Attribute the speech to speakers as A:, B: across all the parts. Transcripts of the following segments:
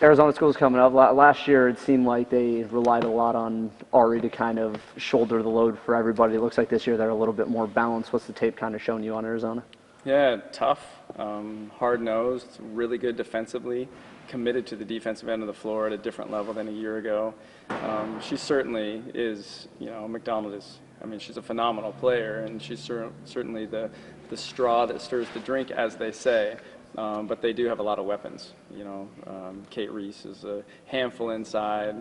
A: Arizona school's coming up. Last year, it seemed like they relied a lot on Ari to kind of shoulder the load for everybody. It looks like this year they're a little bit more balanced. What's the tape kind of showing you on Arizona?
B: Yeah, tough, hard-nosed, really good defensively, committed to the defensive end of the floor at a different level than a year ago. She certainly is, McDonald is, she's a phenomenal player, and she's certainly the straw that stirs the drink, as they say. But they do have a lot of weapons. Kate Reese is a handful inside.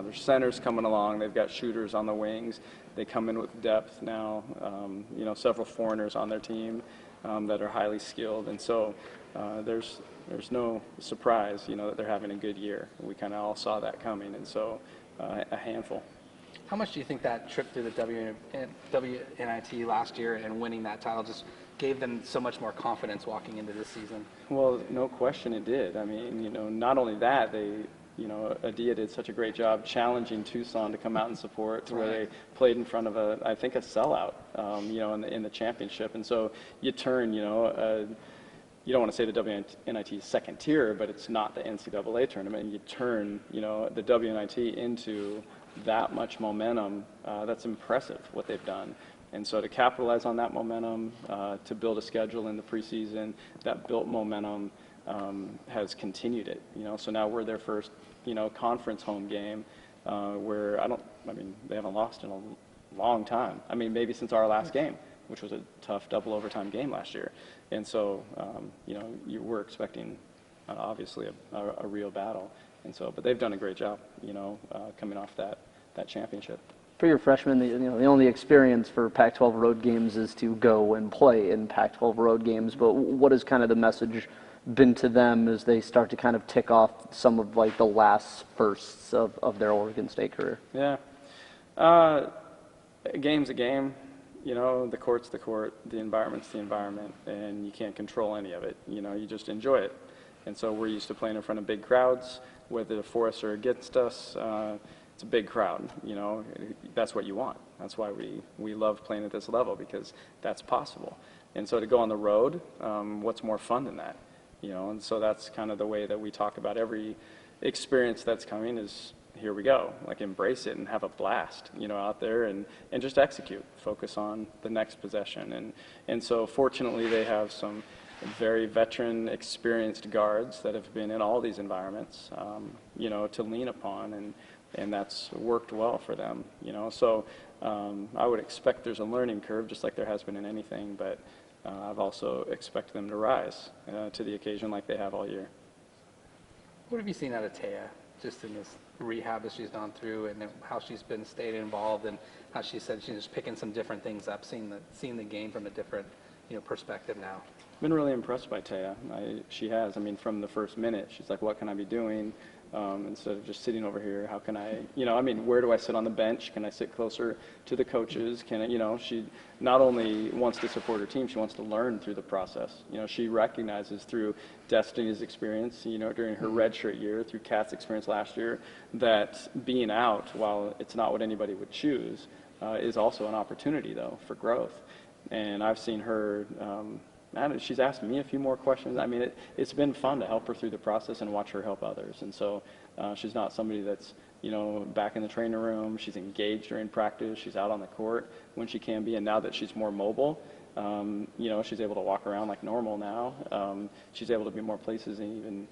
B: There's centers coming along. They've got shooters on the wings. They come in with depth now. Several foreigners on their team that are highly skilled, and so there's no surprise, that they're having a good year. We kind of all saw that coming, and so a handful.
C: How much do you think that trip through the WNIT last year and winning that title just gave them so much more confidence walking into this season?
B: Well, no question it did. Not only that, Adia did such a great job challenging Tucson to come out and support, to where they played in front of a sellout, in the championship. And so you turn, you don't want to say the WNIT is second tier, but it's not the NCAA tournament. You turn, the WNIT into that much momentum. That's impressive what they've done. And so to capitalize on that momentum, to build a schedule in the preseason, that built momentum has continued it. So now we're their first, conference home game, where they haven't lost in a long time. Maybe since our last game, which was a tough double overtime game last year. And so, we're expecting obviously a real battle. And so, but they've done a great job, coming off that championship.
A: For your freshmen, the only experience for Pac-12 road games is to go and play in Pac-12 road games. But what has kind of the message been to them as they start to kind of tick off some of the last firsts of their Oregon State career?
B: Yeah, a game's a game. The court's the court, the environment's the environment, and you can't control any of it. You just enjoy it. And so we're used to playing in front of big crowds, whether they're for us or against us. It's a big crowd, that's what you want. That's why we love playing at this level, because that's possible. And so to go on the road, what's more fun than that? And so that's kind of the way that we talk about every experience that's coming is, here we go, embrace it and have a blast, out there and just execute, focus on the next possession. And so fortunately they have some very veteran, experienced guards that have been in all these environments, to lean upon, and that's worked well for them, So I would expect there's a learning curve, just like there has been in anything, but I've also expected them to rise to the occasion like they have all year.
C: What have you seen out of Taya, just in this rehab that she's gone through, and how she's been stayed involved, and how she said she's just picking some different things up, seeing the game from a different perspective now?
B: Been really impressed by Taya. She has. From the first minute, she's like, what can I be doing? Instead of just sitting over here, how can I, where do I sit on the bench? Can I sit closer to the coaches? She not only wants to support her team, she wants to learn through the process. She recognizes through Destiny's experience, during her redshirt year, through Kat's experience last year, that being out, while it's not what anybody would choose, is also an opportunity, though, for growth. And I've seen her, she's asked me a few more questions. It's been fun to help her through the process and watch her help others. And so she's not somebody that's, back in the training room. She's engaged during practice. She's out on the court when she can be. And now that she's more mobile, she's able to walk around like normal now. She's able to be more places and even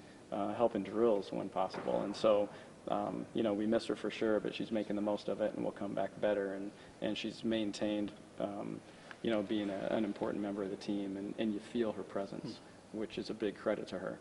B: help in drills when possible. And so, we miss her for sure, but she's making the most of it and will come back better. And she's maintained, being an important member of the team, and you feel her presence, which is a big credit to her.